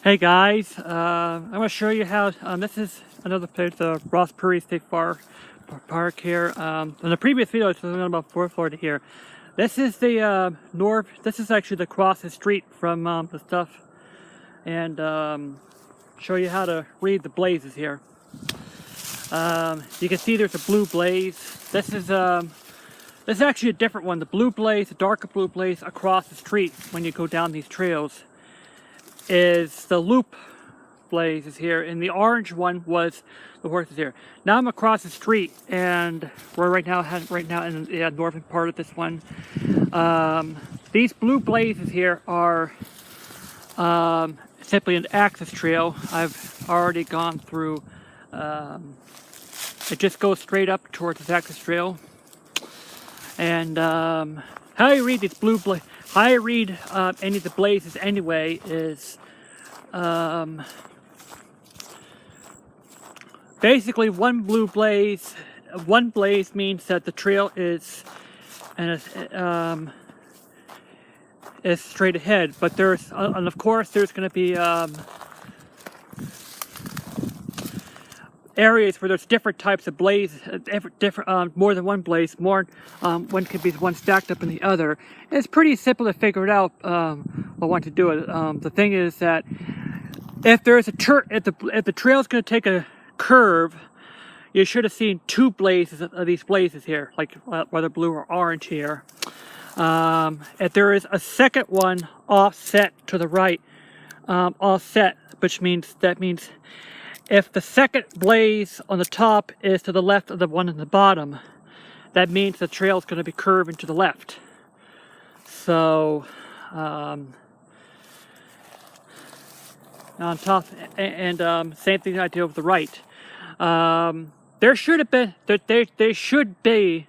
Hey guys, I'm going to show you how, this is another place, Ross Prairie State Park here. In the previous video, it's about 4th floor to here. This is the this is actually the cross the street from the stuff, and show you how to read the blazes here. You can see there's a blue blaze. This is actually a different one. The blue blaze, the darker blue blaze across the street when you go down these trails is the loop blaze is here, and the orange one was the horses here. Now I'm across the street, and we're right now in the northern part of this one. These blue blazes here are simply an access trail. I've already gone through. It just goes straight up towards this access trail, and how you read these blue blaze. How I read any of the blazes anyway is basically one blaze means that the trail is straight ahead, but there's and of course there's going to be areas where there's different types of blaze, different more than one blaze. One could be one stacked up in the other. And it's pretty simple to figure it out. Want to do it. The thing is that if there's if the trail's going to take a curve, you should have seen two blazes of these blazes here, like whether blue or orange here. If there is a second one offset to the right, offset, which means if the second blaze on the top is to the left of the one on the bottom, that means the trail is going to be curving to the left. So, on top, and same thing I did with the right. There should have been, there should be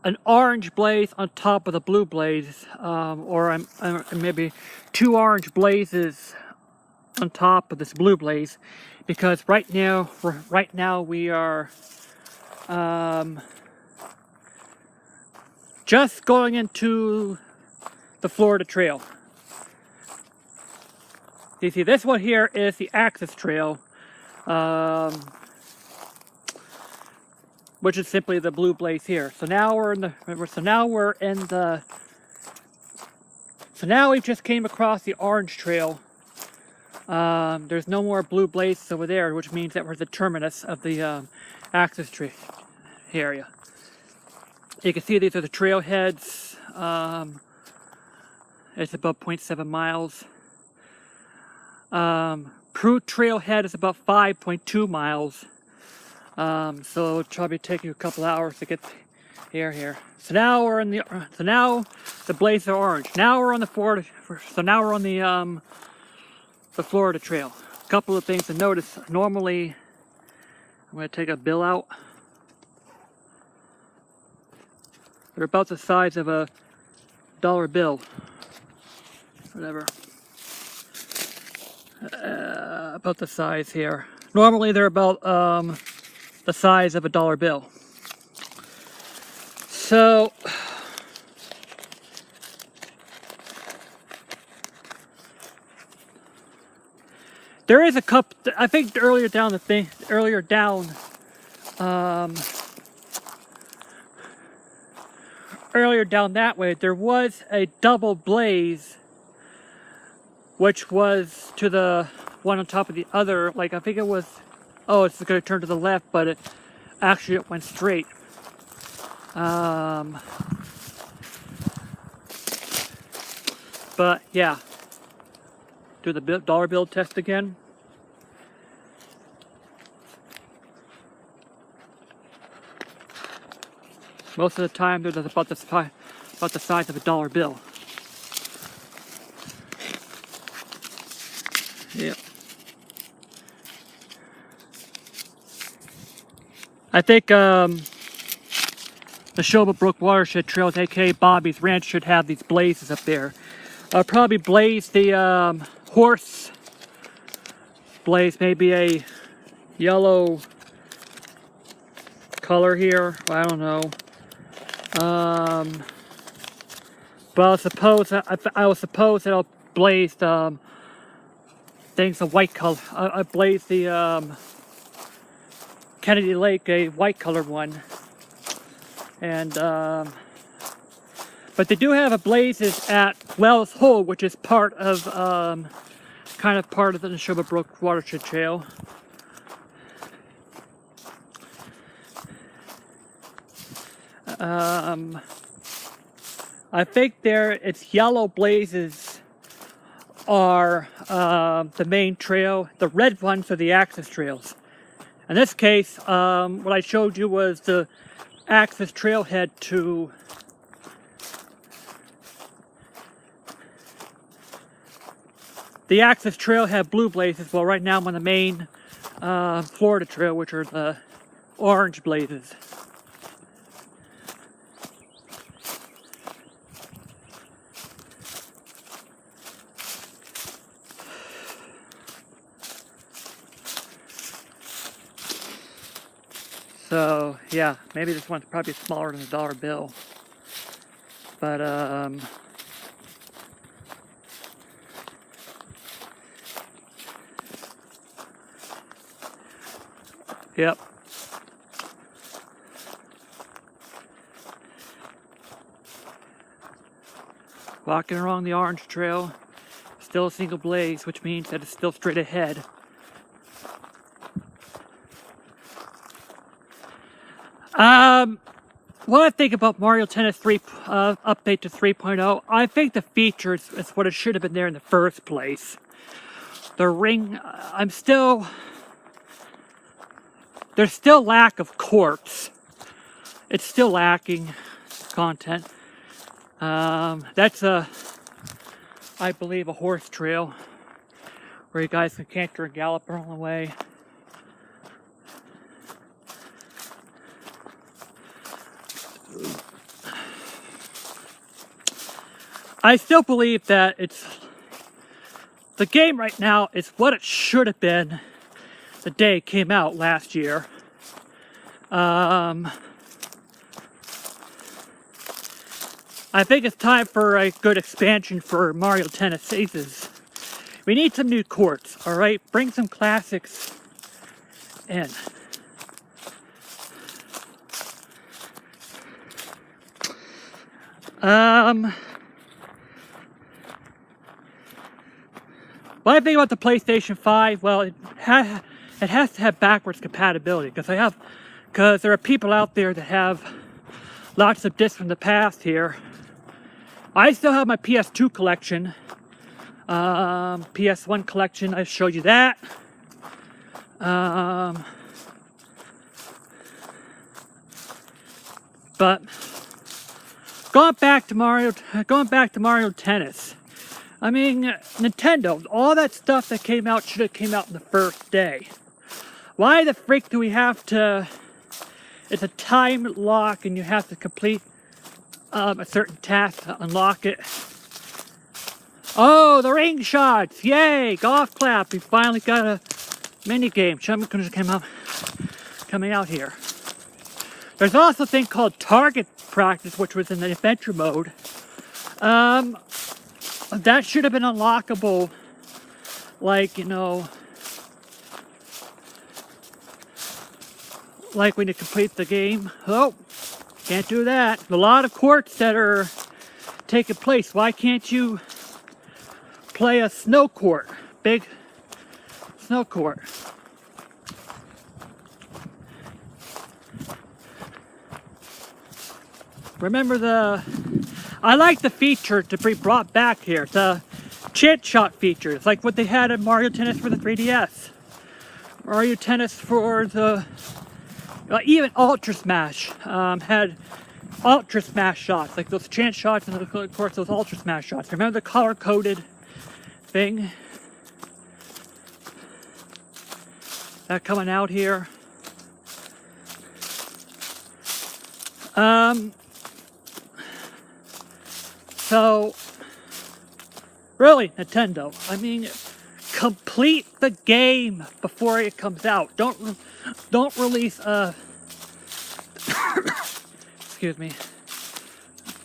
an orange blaze on top of the blue blaze, or maybe two orange blazes on top of this blue blaze, because right now we are just going into the Florida Trail. You see, this one here is the Access Trail, which is simply the blue blaze here. So now we've just came across the orange trail. There's no more blue blazes over there, which means that we're the terminus of the access tree area. You can see these are the trailheads. It's about 0.7 miles. Prue trailhead is about 5.2 miles. So it'll probably take you a couple hours to get here. So now we're in now the blazes are orange. Now we're on the Florida. So now we're on the Florida Trail. A couple of things to notice. Normally, I'm going to take a bill out. They're about the size of a dollar bill. Whatever. About the size here. Normally they're about the size of a dollar bill. So there is a cup. I think earlier down that way, there was a double blaze, which was to the one on top of the other. Like, I think it was, oh, it's going to turn to the left, but it went straight. But yeah, do the dollar bill test again. Most of the time, they're about the size of a dollar bill. Yeah. I think the Showboat Brook Watershed Trails, aka Bobby's Ranch, should have these blazes up there. I'll probably blaze the horse blaze, maybe a yellow color here. I don't know. But I will suppose that I'll blaze thing's a white color. I blazed the Kennedy Lake, a white colored one, and but they do have a blazes at Wells Hole, which is part of kind of part of the Neshoba Brook Watershed Trail. I think its yellow blazes are the main trail. The red ones are the access trails. In this case, what I showed you was the access trailhead to the access trailhead blue blazes. Well, right now I'm on the main Florida trail, which are the orange blazes. So, yeah, maybe this one's probably smaller than a dollar bill. But, yep. Walking along the orange trail, still a single blaze, which means that it's still straight ahead. What I think about Mario Tennis 3 update to 3.0, I think the features is what it should have been there in the first place. The ring, there's still lack of courts. It's still lacking content. That's I believe a horse trail where you guys can canter and gallop along the way. I still believe that the game right now is what it should have been the day it came out last year. I think it's time for a good expansion for Mario Tennis Aces. We need some new courts, alright? Bring some classics in. What I think about the PlayStation 5, well, it has to have backwards compatibility, because there are people out there that have lots of discs from the past here. I still have my PS2 collection, PS1 collection. I showed you that. But going back to Mario Tennis. I mean, Nintendo, all that stuff that came out should have came out in the first day. Why the freak do we have to... It's a time lock and you have to complete a certain task to unlock it. Oh, the ring shots! Yay! Golf clap! We finally got a mini game. Coming out here. There's also a thing called target practice, which was in the adventure mode. That should have been unlockable, like, you know, like when you complete the game. Oh, can't do that. A lot of courts that are taking place. Why can't you play a snow court? Big snow court. Remember I like the feature to be brought back here, the chant shot features, like what they had in Mario Tennis for the 3DS. Mario Tennis for the, even Ultra Smash had Ultra Smash shots, like those chant shots and of course those Ultra Smash shots. Remember the color-coded thing? That coming out here. So, really, Nintendo, I mean, complete the game before it comes out. Don't release a... excuse me.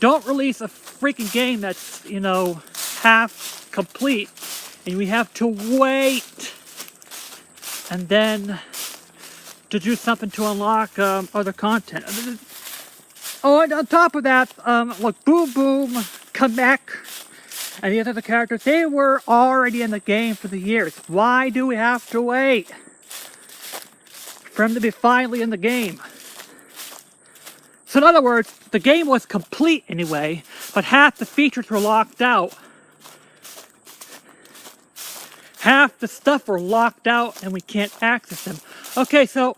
Don't release a freaking game that's, you know, half complete and we have to wait, and then to do something to unlock other content. Oh, and on top of that, look, Boom Boom, Kamek, and the other characters, they were already in the game for the years. Why do we have to wait for them to be finally in the game? So in other words, the game was complete anyway, but half the features were locked out. Half the stuff were locked out and we can't access them. Okay, so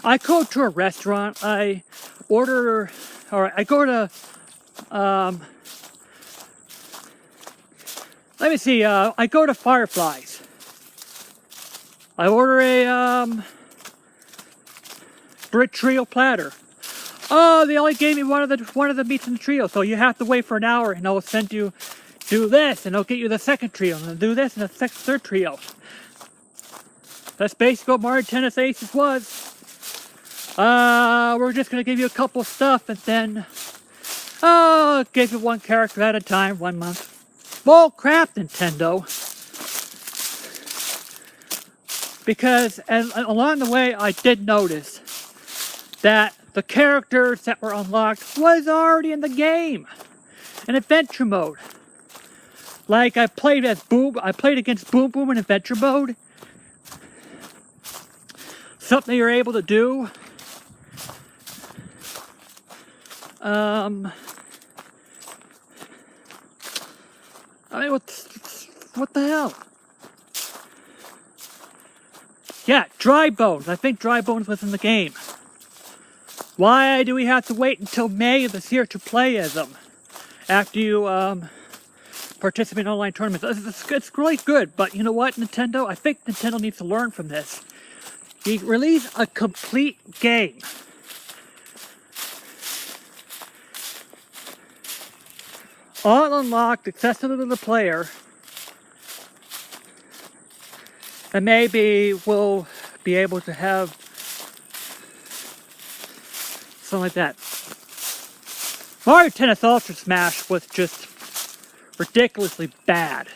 I go to a restaurant, I order, or I go to, let me see, I go to Fireflies. I order a Brit Trio platter. Oh, they only gave me one of the meats in the trio, so you have to wait for an hour, and I'll send you do this, and I'll get you the second trio, and I'll do this, and the third trio. That's basically what Mario Tennis Aces was. We're just gonna give you a couple stuff, and then give you one character at a time, 1 month. Bull crap, Nintendo. Because along the way, I did notice that the characters that were unlocked was already in the game, in adventure mode. Like I played against Boom Boom in adventure mode. Something you're able to do. I mean, what the hell? Yeah, Dry Bones. I think Dry Bones was in the game. Why do we have to wait until May of this year to play as them? After you participate in online tournaments. It's really good, but you know what, Nintendo? I think Nintendo needs to learn from this. You release a complete game. All unlocked, accessible to the player. And maybe we'll be able to have something like that. Mario Tennis Ultra Smash was just ridiculously bad.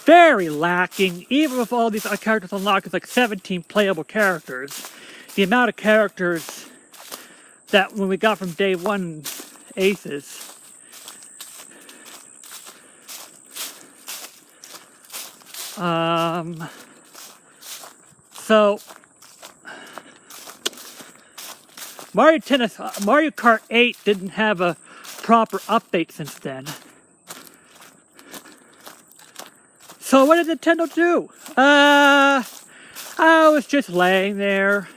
Very lacking, even with all these characters unlocked, it's like 17 playable characters. The amount of characters that when we got from day one Aces. So Mario Kart 8 didn't have a proper update since then. So what did Nintendo do? I was just laying there.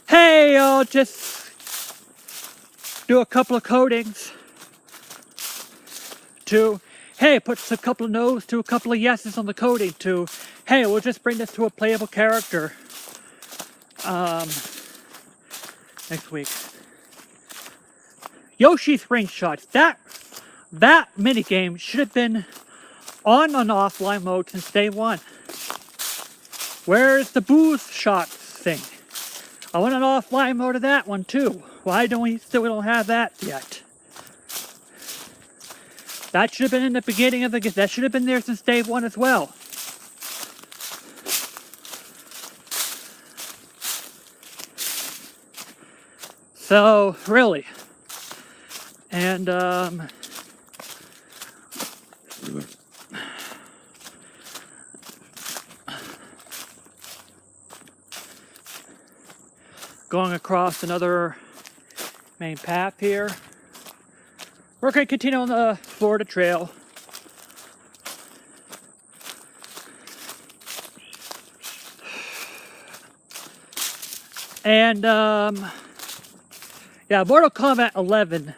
Hey, I'll just do a couple of coatings. To, hey, put a couple of no's to a couple of yeses on the coating. To, hey, we'll just bring this to a playable character. Next week. Yoshi's Ring Shots. That minigame should have been on and offline mode since day one. Where's the booze shots thing? I want an offline mode of that one too. Why don't we don't have that yet? That should have been in the beginning of the game. That should have been there since day one as well. So, really. And, going across another main path here. We're going to continue on the Florida Trail. And, yeah, Mortal Kombat 11,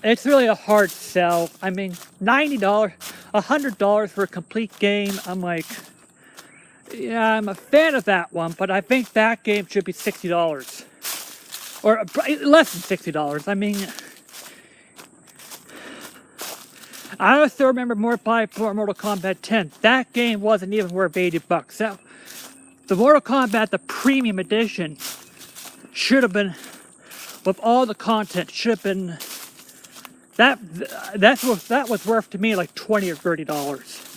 it's really a hard sell. I mean, $90, $100 for a complete game. I'm like, yeah, I'm a fan of that one, but I think that game should be $60. Or less than $60. I mean, I still remember more for Mortal Kombat 10. That game wasn't even worth $80. So, the Mortal Kombat, the premium edition, should have been, with all the content, should have been that was worth to me like $20 or $30.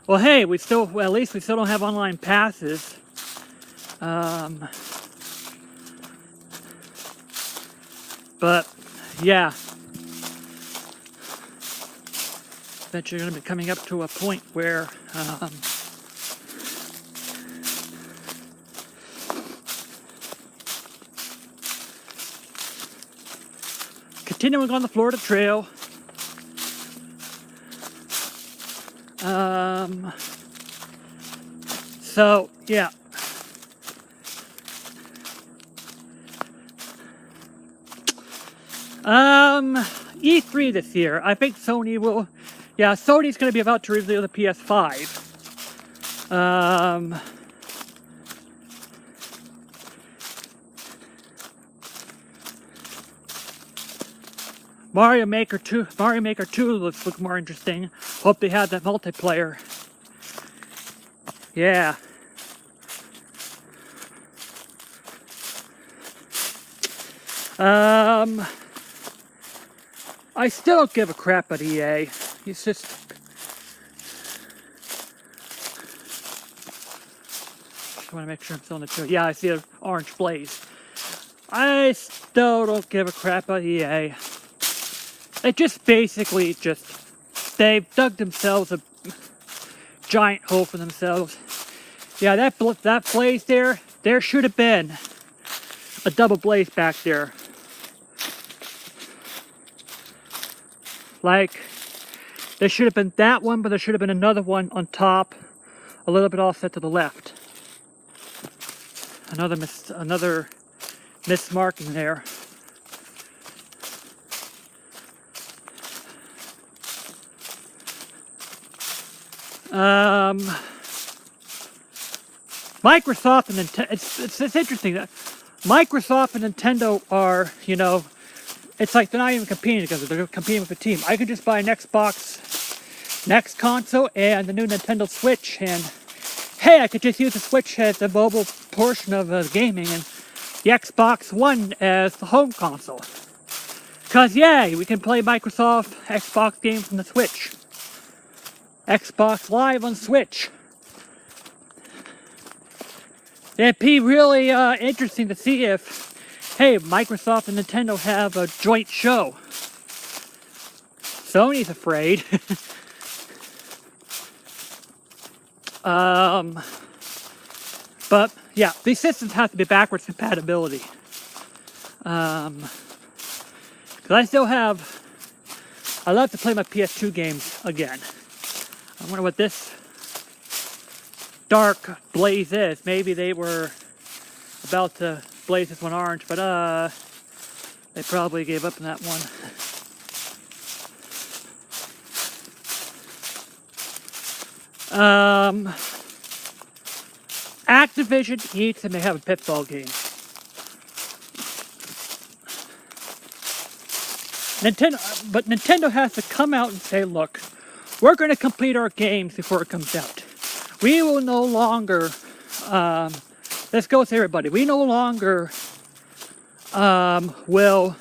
Well, hey, at least we still don't have online passes. But yeah, that you're going to be coming up to a point where continuing on the Florida Trail. So yeah. E3 this year. I think Sony will. Yeah, Sony's going to be about to reveal the PS5. Mario Maker 2 looks more interesting. Hope they have that multiplayer. Yeah. I still don't give a crap about EA. It's just... I want to make sure I'm still in the show. Yeah, I see an orange blaze. I still don't give a crap about EA. They just basically they've dug themselves a giant hole for themselves. Yeah, that blaze there should have been a double blaze back there. Like, there should have been that one, but there should have been another one on top, a little bit offset to the left. Another mismarking there. Microsoft and Nintendo, it's interesting that Microsoft and Nintendo are, you know, it's like they're not even competing together, they're competing with a team. I could just buy an Xbox next console and the new Nintendo Switch, and hey, I could just use the Switch as the mobile portion of gaming and the Xbox One as the home console. Because yay, we can play Microsoft Xbox games on the Switch. Xbox Live on Switch. It'd be really interesting to see if, hey, Microsoft and Nintendo have a joint show. Sony's afraid. But yeah, these systems have to be backwards compatibility. Because I love to play my PS2 games again. I wonder what this dark blaze is. Maybe they were about to blaze this one orange, but they probably gave up on that one. Activision needs to have a Pitfall game. Nintendo has to come out and say, look, we're going to complete our games before it comes out. We will no longer, this goes to everybody, we no longer will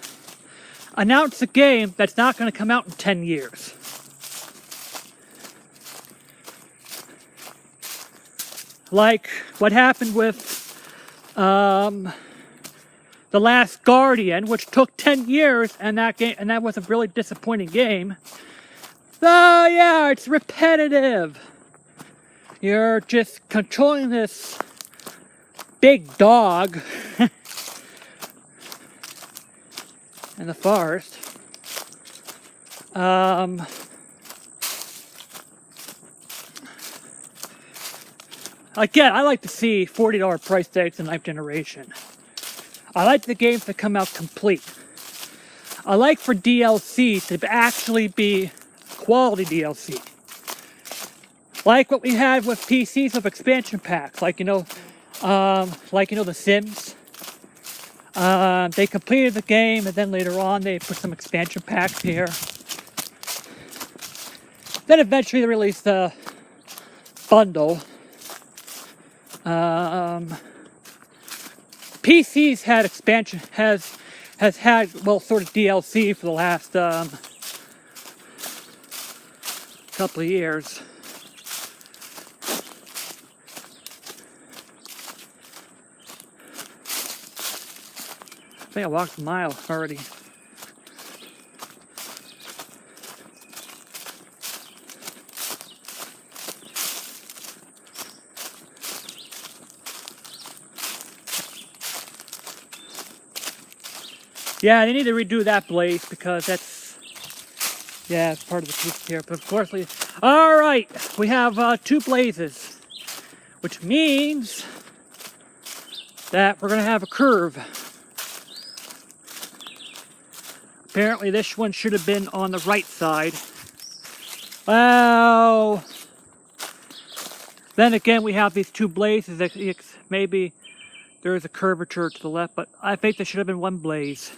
announce a game that's not going to come out in 10 years. Like what happened with The Last Guardian, which took 10 years, and that was a really disappointing game. Oh yeah, it's repetitive. You're just controlling this big dog in the forest. Again, I like to see $40 price tags in Ninth Generation. I like the games to come out complete. I like for DLC to actually be quality DLC. Like what we had with PCs of expansion packs, like The Sims. They completed the game, and then later on they put some expansion packs here. Then eventually they released the bundle. PCs has had, well, sort of DLC for the last couple of years. I think I walked a mile already. Yeah, they need to redo that blaze because that's, yeah, it's part of the piece here. But unfortunately, all right, we have 2 blazes, which means that we're going to have a curve. Apparently, this one should have been on the right side. Well, then again, we have these 2 blazes that maybe there is a curvature to the left, but I think there should have been 1 blaze.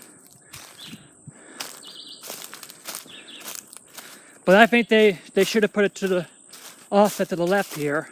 But I think they should have put it to the offset to the left here.